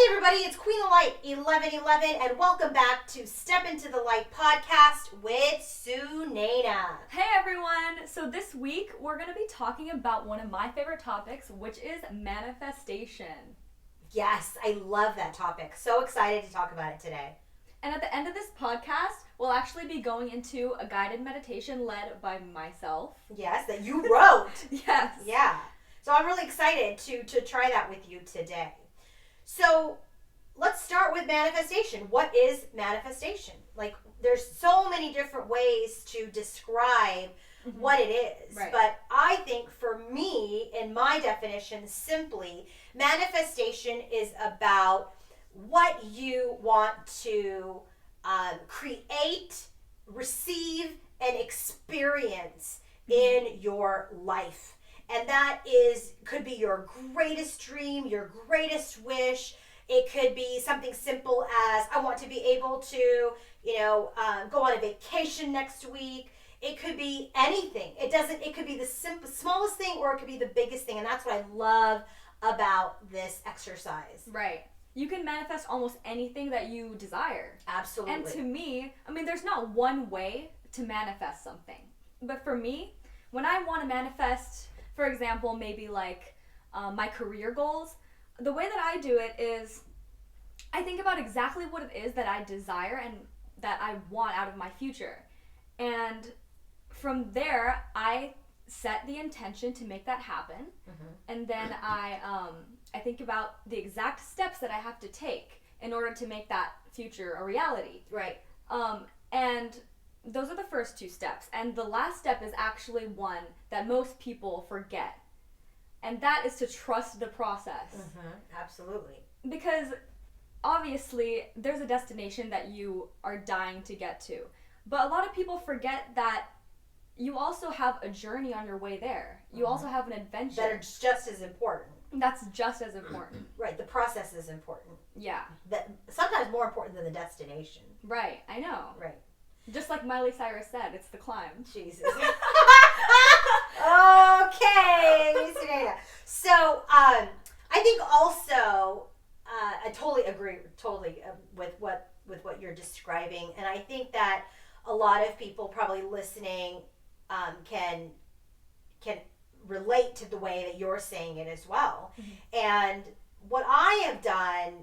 everybody, it's Queen of Light 1111 and welcome back to Step Into the Light podcast with Sunena. Hey everyone! So this week we're going to be talking about one of my favorite topics, which is manifestation. Yes, I love that topic. So excited to talk about it today. And at the end of this podcast, we'll actually be going into a guided meditation led by myself. Yes, that you wrote. Yes. Yeah. So I'm really excited to try that with you today. So let's start with manifestation. What is manifestation? Like, there's so many different ways to describe what it is. Right. But I think for me, in my definition, simply, manifestation is about what you want to create, receive, and experience in your life. And that could be your greatest dream, your greatest wish. It could be something simple as, I want to be able to, go on a vacation next week. It could be anything. It could be the smallest thing, or it could be the biggest thing. And that's what I love about this exercise. Right. You can manifest almost anything that you desire. Absolutely. And to me, there's not one way to manifest something. But for me, when I want to manifest, for example, maybe like my career goals, the way that I do it is I think about exactly what it is that I desire and that I want out of my future. And from there, I set the intention to make that happen. Mm-hmm. And then I think about the exact steps that I have to take in order to make that future a reality. Right. And those are the first two steps. And the last step is actually one that most people forget. And that is to trust the process. Mm-hmm. Absolutely. Because obviously there's a destination that you are dying to get to. But a lot of people forget that you also have a journey on your way there. You also have an adventure. That's just as important. That's just as important. Right. The process is important. Yeah. Sometimes more important than the destination. Right. I know. Right. Just like Miley Cyrus said, it's the climb. Jesus. Okay. So, I think also, I totally agree with what you're describing, and I think that a lot of people probably listening can relate to the way that you're saying it as well. Mm-hmm. And what I have done,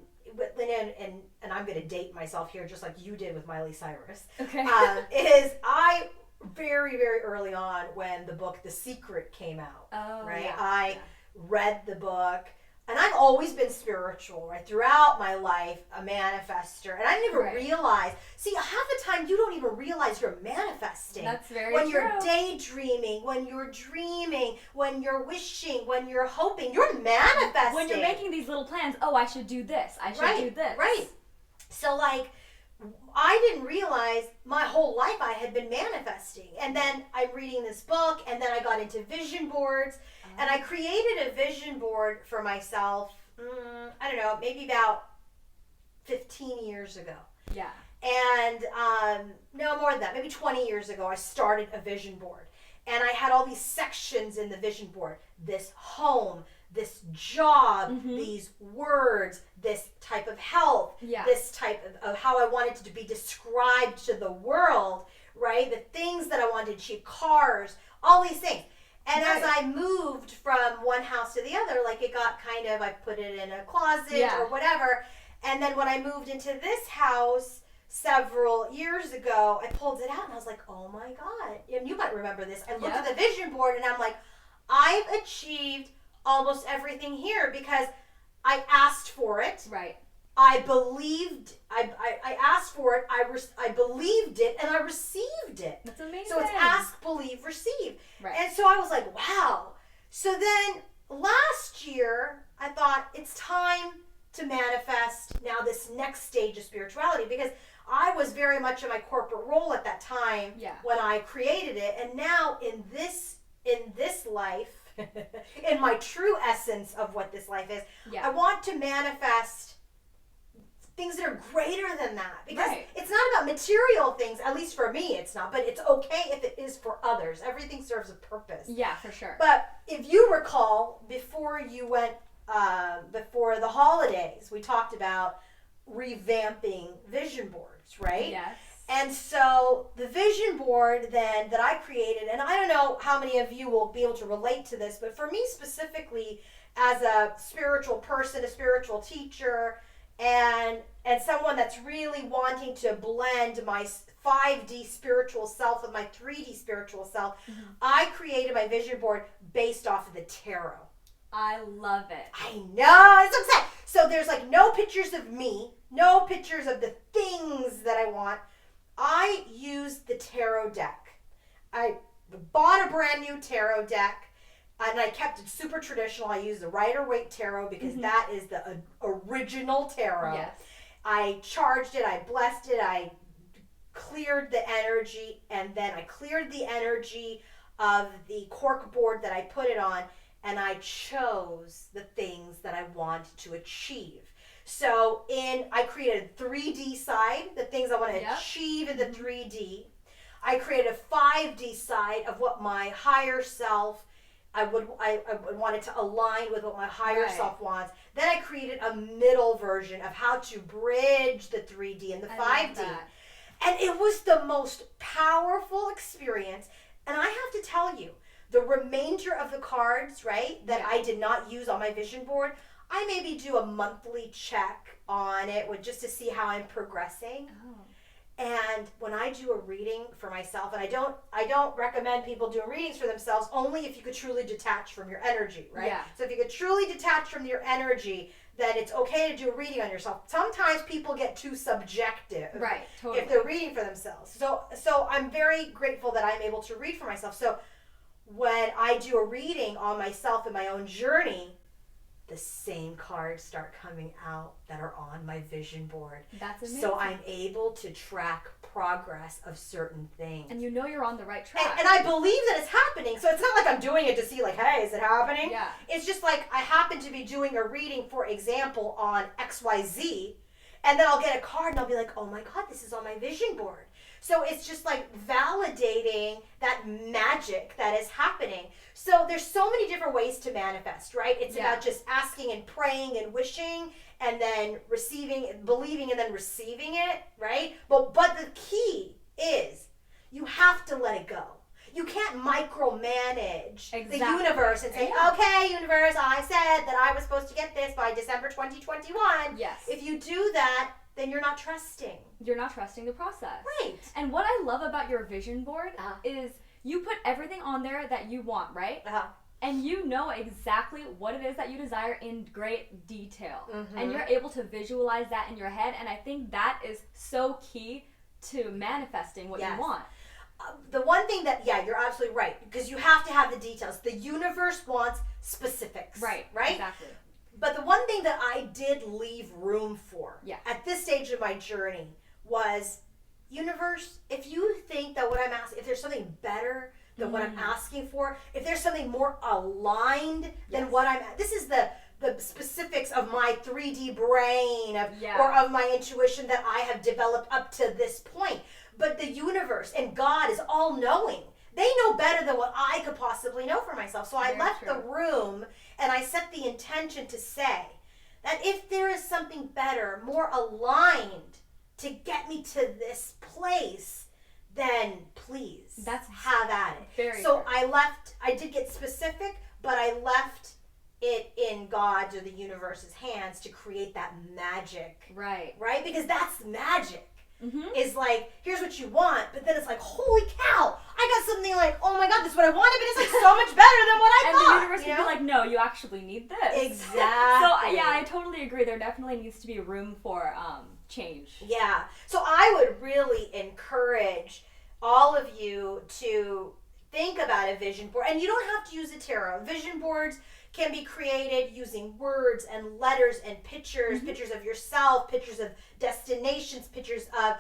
and I'm going to date myself here just like you did with Miley Cyrus, okay. is I very, very early on when the book The Secret came out, right? Yeah. I read the book, and I've always been spiritual, right? Throughout my life, a manifester. And I never realized, see, half the time you don't even realize you're manifesting. That's very when true. You're daydreaming, when you're dreaming, when you're wishing, when you're hoping, you're manifesting. When you're making these little plans, I should do this, I should do this. Right. So, I didn't realize my whole life I had been manifesting. And then I'm reading this book, and then I got into vision boards. And I created a vision board for myself, I don't know, maybe about 15 years ago. Yeah. And no, more than that, maybe 20 years ago, I started a vision board. And I had all these sections in the vision board. This home, this job, these words, this type of health, this type of how I wanted it to be described to the world, right? The things that I wanted to achieve, cars, all these things. And as I moved from one house to the other, it got I put it in a closet or whatever. And then when I moved into this house several years ago, I pulled it out and I was like, oh my God. And you might remember this. I looked at the vision board and I'm like, I've achieved almost everything here because I asked for it. Right. I believed, I asked for it, I believed it, and I received it. That's amazing. So it's ask, believe, receive. Right. And so I was like, wow. So then last year, I thought it's time to manifest now this next stage of spirituality, because I was very much in my corporate role at that time when I created it. And now in this life, in my true essence of what this life is, I want to manifest things that are greater than that, because it's not about material things, at least for me it's not, but it's okay if it is for others. Everything serves a purpose. Yeah, for sure. But if you recall, before you went before the holidays, we talked about revamping vision boards, right? Yes. And so the vision board then that I created, and I don't know how many of you will be able to relate to this, but for me specifically, as a spiritual person, a spiritual teacher, and someone that's really wanting to blend my 5D spiritual self with my 3D spiritual self, I created my vision board based off of the tarot. I love it. I know, it's upset. So there's like no pictures of me, no pictures of the things that I want. I used the tarot deck. I bought a brand new tarot deck, and I kept it super traditional. I used the Rider-Waite tarot because that is the original tarot. Yes. I charged it, I blessed it, I cleared the energy, and then I cleared the energy of the cork board that I put it on, and I chose the things that I wanted to achieve. So I created a 3D side, the things I want to achieve in the 3D. I created a 5D side of what my higher self, I wanted to align with what my higher self wants. Then I created a middle version of how to bridge the 3D and the 5D. And it was the most powerful experience. And I have to tell you, the remainder of the cards, right, that I did not use on my vision board, I maybe do a monthly check on it just to see how I'm progressing. Oh. And when I do a reading for myself, and I don't recommend people doing readings for themselves, only if you could truly detach from your energy, right? Yeah. So if you could truly detach from your energy, then it's okay to do a reading on yourself. Sometimes people get too subjective, right? Totally. If they're reading for themselves. So I'm very grateful that I'm able to read for myself. So when I do a reading on myself and my own journey, the same cards start coming out that are on my vision board. That's amazing. So I'm able to track progress of certain things. And you know you're on the right track. And I believe that it's happening. So it's not like I'm doing it to see like, hey, is it happening? Yeah. It's just like I happen to be doing a reading, for example, on XYZ, and then I'll get a card and I'll be like, oh my God, this is on my vision board. So it's just like validating that magic that is happening. So there's so many different ways to manifest, right? It's about just asking and praying and wishing and then receiving, believing and then receiving it, right? But the key is you have to let it go. You can't micromanage the universe and say, okay, universe, I said that I was supposed to get this by December 2021. Yes. If you do that, then you're not trusting. You're not trusting the process. Right. And what I love about your vision board is you put everything on there that you want, right? And you know exactly what it is that you desire in great detail. And you're able to visualize that in your head. And I think that is so key to manifesting what you want. The one thing that, you're absolutely right. Because you have to have the details. The universe wants specifics. Right? Exactly. But the one thing that I did leave room for at this stage of my journey was, universe, if you think that what I'm asking, if there's something better than what I'm asking for, if there's something more aligned than what this is the specifics of my 3D brain or of my intuition that I have developed up to this point. But the universe and God is all knowing. They know better than what I could possibly know for myself. So I left the room and I set the intention to say that if there is something better, more aligned to get me to this place, then please have at it. I did get specific, but I left it in God's or the universe's hands to create that magic. Right? Because that's magic. Is like, here's what you want, but then it's like, holy cow, I got something like, oh my God, this is what I wanted, but it's like so much better than what I thought. And the universe would be like, no, you actually need this. Exactly. So yeah, I totally agree. There definitely needs to be room for change. Yeah. So I would really encourage all of you to think about a vision board, and you don't have to use a tarot. Vision boards can be created using words and letters and pictures, pictures of yourself, pictures of destinations, pictures of,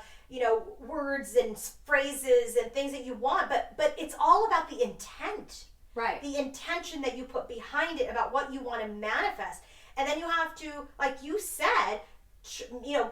words and phrases and things that you want. But it's all about the intent. Right. The intention that you put behind it about what you want to manifest. And then you have to, like you said,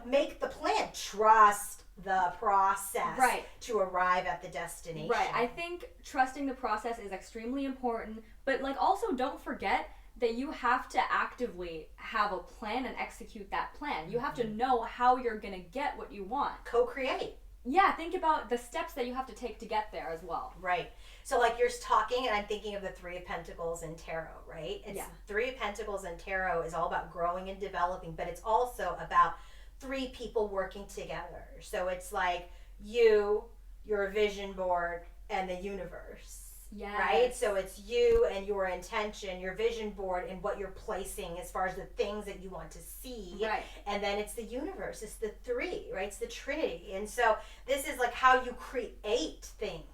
make the plan. Trust the process to arrive at the destination. Right. I think trusting the process is extremely important, but also don't forget that you have to actively have a plan and execute that plan. You have to know how you're going to get what you want. Co-create. Yeah, think about the steps that you have to take to get there as well. Right. So like you're talking, and I'm thinking of the Three of Pentacles in tarot, right? It's Three of Pentacles in tarot is all about growing and developing, but it's also about three people working together. So it's like you, your vision board, and the universe. Yes. Right? So it's you and your intention, your vision board, and what you're placing as far as the things that you want to see. Right. And then it's the universe. It's the three, right? It's the Trinity. And so this is like how you create things.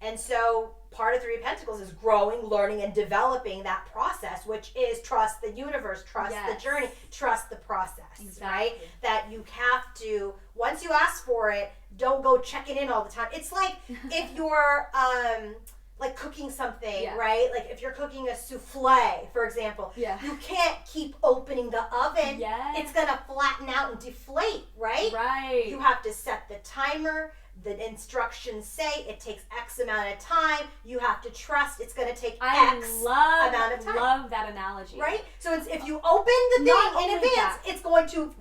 And so part of Three of Pentacles is growing, learning, and developing that process, which is trust the universe, trust the journey, trust the process, right? That you have to, once you ask for it, don't go checking in all the time. It's like if you're like cooking something, right? Like if you're cooking a souffle, for example, you can't keep opening the oven. It's gonna flatten out and deflate, right? Right. You have to set the timer. The instructions say it takes X amount of time. You have to trust it's going to take X amount of time. I love that analogy. Right? So it's, if you open the thing in advance, it's going to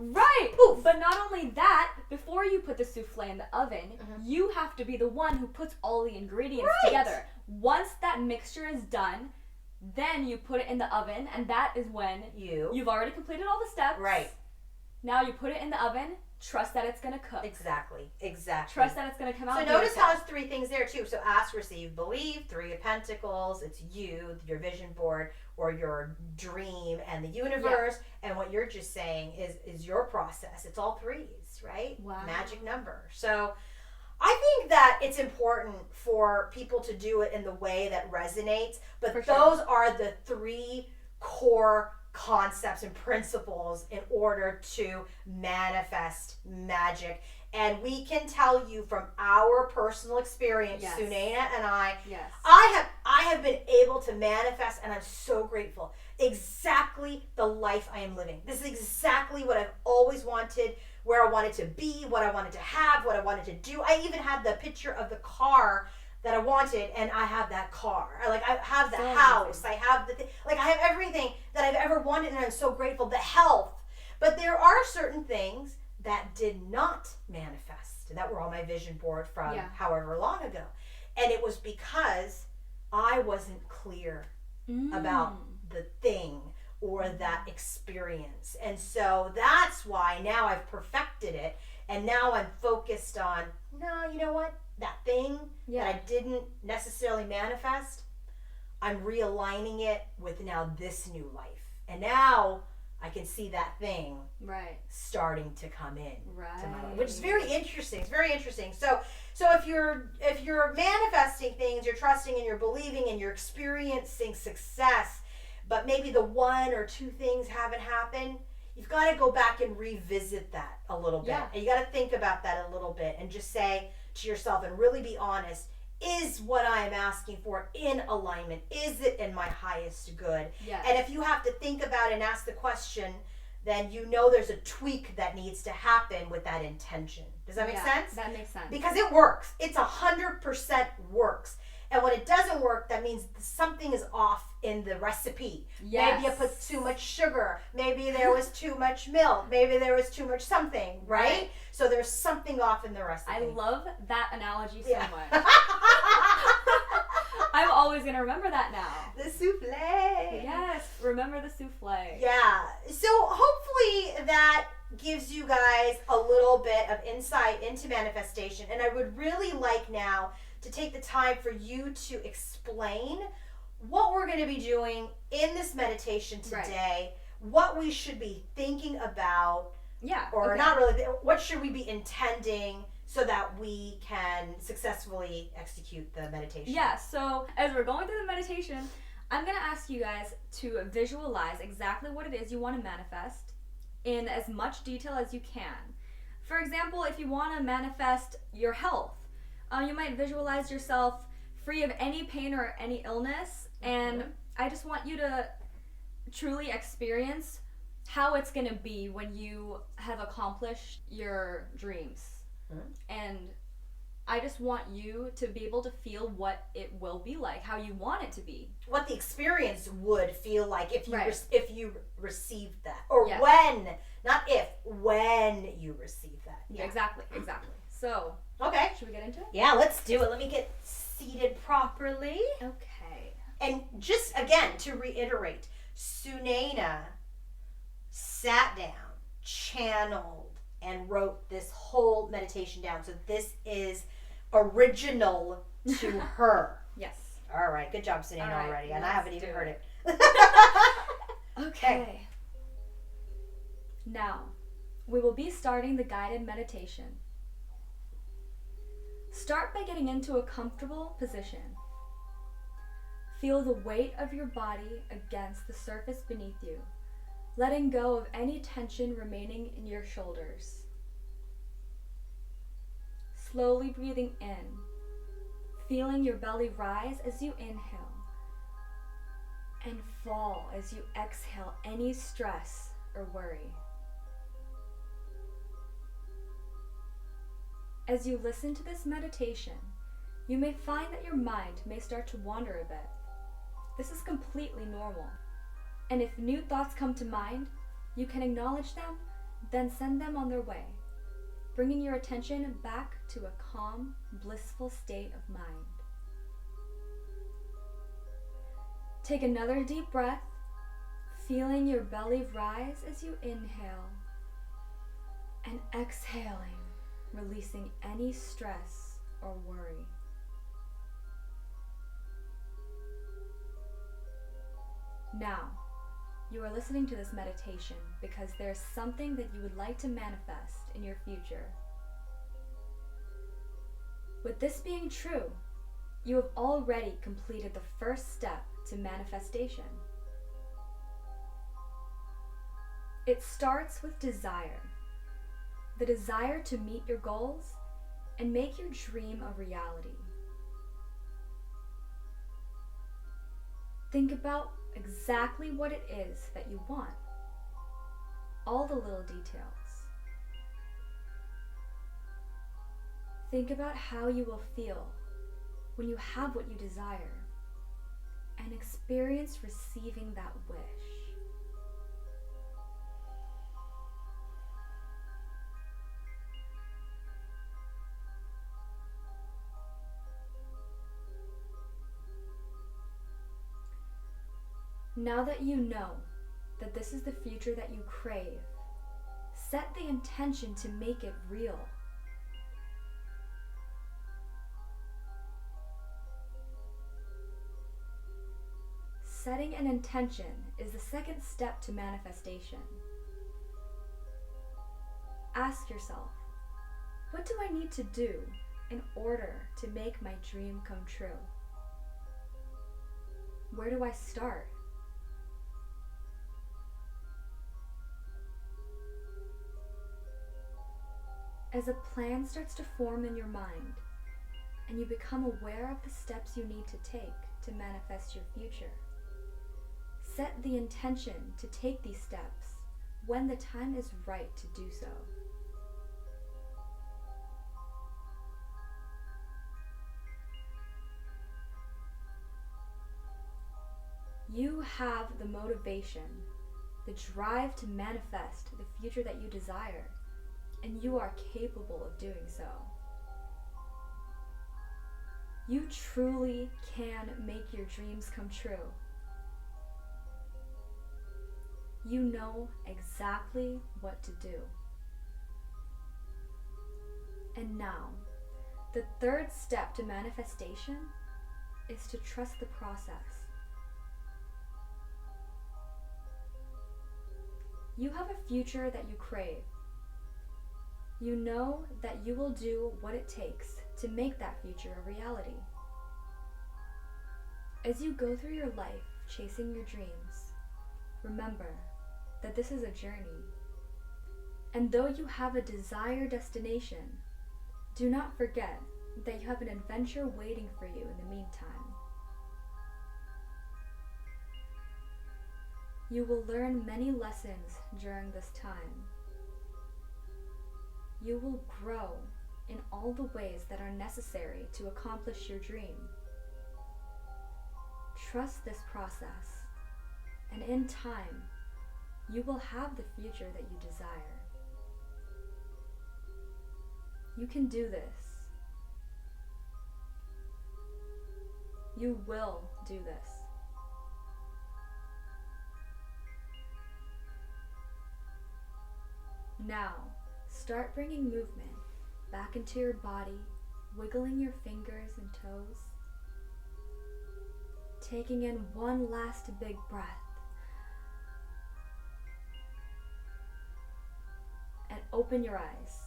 poof. But not only that, before you put the souffle in the oven, you have to be the one who puts all the ingredients together. Once that mixture is done, then you put it in the oven, and that is when you've already completed all the steps. Right. Now you put it in the oven. Trust that it's going to cook. Exactly. Trust that it's going to come out. So notice how it's three things there too. So ask, receive, believe. Three of Pentacles. It's you, your vision board, or your dream, and the universe. And what you're just saying is your process. It's all threes, right? Wow. Magic number. So I think that it's important for people to do it in the way that resonates. But those are the three core concepts and principles in order to manifest magic. And we can tell you from our personal experience, Sunaina and I have been able to manifest, and I'm so grateful, exactly the life I am living. This is exactly what I've always wanted, where I wanted to be, what I wanted to have, what I wanted to do. I even had the picture of the car that I wanted, and I have that car. I have the house. I have I have everything that I've ever wanted, and I'm so grateful. The health. But there are certain things that did not manifest, that were on my vision board from however long ago. And it was because I wasn't clear about the thing or that experience. And so that's why now I've perfected it, and now I'm focused on, no, you know what? That thing that I didn't necessarily manifest, I'm realigning it with now this new life. And now I can see that thing starting to come in to my life, which is very interesting. It's very interesting. So if you're manifesting things, you're trusting and you're believing and you're experiencing success, but maybe the one or two things haven't happened, you've got to go back and revisit that a little bit. And you got to think about that a little bit and just say to yourself and really be honest, is what I am asking for in alignment? Is it in my highest good? And if you have to think about it and ask the question, then you know there's a tweak that needs to happen with that intention. Does that make sense? That makes sense. Because it works. It's 100% works. And when it doesn't work, that means something is off in the recipe. Maybe you put too much sugar. Maybe there was too much milk. Maybe there was too much something, right? So there's something off in the recipe. I love that analogy so much. I'm always going to remember that now. The souffle. Yes, remember the souffle. Yeah. So hopefully that gives you guys a little bit of insight into manifestation. And I would really like now to take the time for you to explain what we're going to be doing in this meditation today, what we should be thinking about, not really, what should we be intending so that we can successfully execute the meditation. So as we're going through the meditation, I'm going to ask you guys to visualize exactly what it is you want to manifest in as much detail as you can. For example, if you want to manifest your health, you might visualize yourself free of any pain or any illness, and I just want you to truly experience how it's going to be when you have accomplished your dreams and I just want you to be able to feel what it will be like, how you want it to be. What the experience would feel like if you Right. if you received that, or Yes. when, not if, when you receive that. Yeah. Exactly. So, Okay. should we get into it? Yeah, let's do it. Let me get seated properly. Okay. And just again to reiterate, Sunaina sat down, channeled, and wrote this whole meditation down. So this is original to her. Yes. All right, good job, Sunaina, All right, already, and I let's haven't even do heard it. it. Okay. Now, we will be starting the guided meditation. Start by getting into a comfortable position. Feel the weight of your body against the surface beneath you, letting go of any tension remaining in your shoulders. Slowly breathing in, feeling your belly rise as you inhale, and fall as you exhale any stress or worry. As you listen to this meditation, you may find that your mind may start to wander a bit. This is completely normal. And if new thoughts come to mind, you can acknowledge them, then send them on their way, bringing your attention back to a calm, blissful state of mind. Take another deep breath, feeling your belly rise as you inhale, and exhaling, releasing any stress or worry. Now, you are listening to this meditation because there's something that you would like to manifest in your future. With this being true, you have already completed the first step to manifestation. It starts with desire. The desire to meet your goals and make your dream a reality. Think about exactly what it is that you want. All the little details. Think about how you will feel when you have what you desire and experience receiving that wish. Now that you know that this is the future that you crave, set the intention to make it real. Setting an intention is the second step to manifestation. Ask yourself, what do I need to do in order to make my dream come true? Where do I start? As a plan starts to form in your mind, and you become aware of the steps you need to take to manifest your future, set the intention to take these steps when the time is right to do so. You have the motivation, the drive to manifest the future that you desire, and you are capable of doing so. You truly can make your dreams come true. You know exactly what to do. And now, the third step to manifestation is to trust the process. You have a future that you crave. You know that you will do what it takes to make that future a reality. As you go through your life chasing your dreams, remember that this is a journey. And though you have a desired destination, do not forget that you have an adventure waiting for you in the meantime. You will learn many lessons during this time. You will grow in all the ways that are necessary to accomplish your dream. Trust this process, and in time, you will have the future that you desire. You can do this. You will do this. Now, start bringing movement back into your body, wiggling your fingers and toes. Taking in one last big breath. And open your eyes.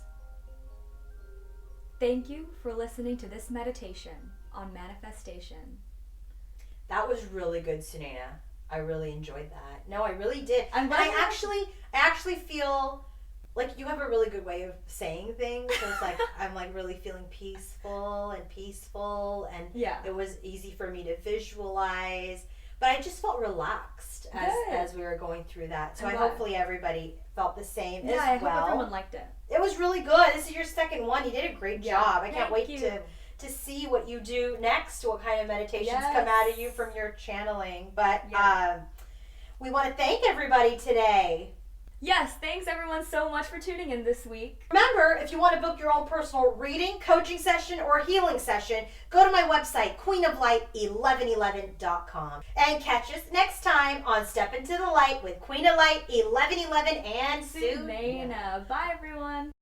Thank you for listening to this meditation on manifestation. That was really good, Sunena. I really enjoyed that. No, I really did. And I actually feel like you have a really good way of saying things. So it's like I'm like really feeling peaceful, and Yeah. it was easy for me to visualize. But I just felt relaxed as we were going through that. So hopefully everybody felt the same as well. I hope everyone liked it. It was really good. This is your second one. You did a great job. I can't wait you. to see what you do next, what kind of meditations come out of you from your channeling. But we want to thank everybody today. Yes, thanks everyone so much for tuning in this week. Remember, if you want to book your own personal reading, coaching session, or healing session, go to my website, queenoflight1111.com. And catch us next time on Step Into the Light with Queen of Light 1111 and Sunena. Bye everyone.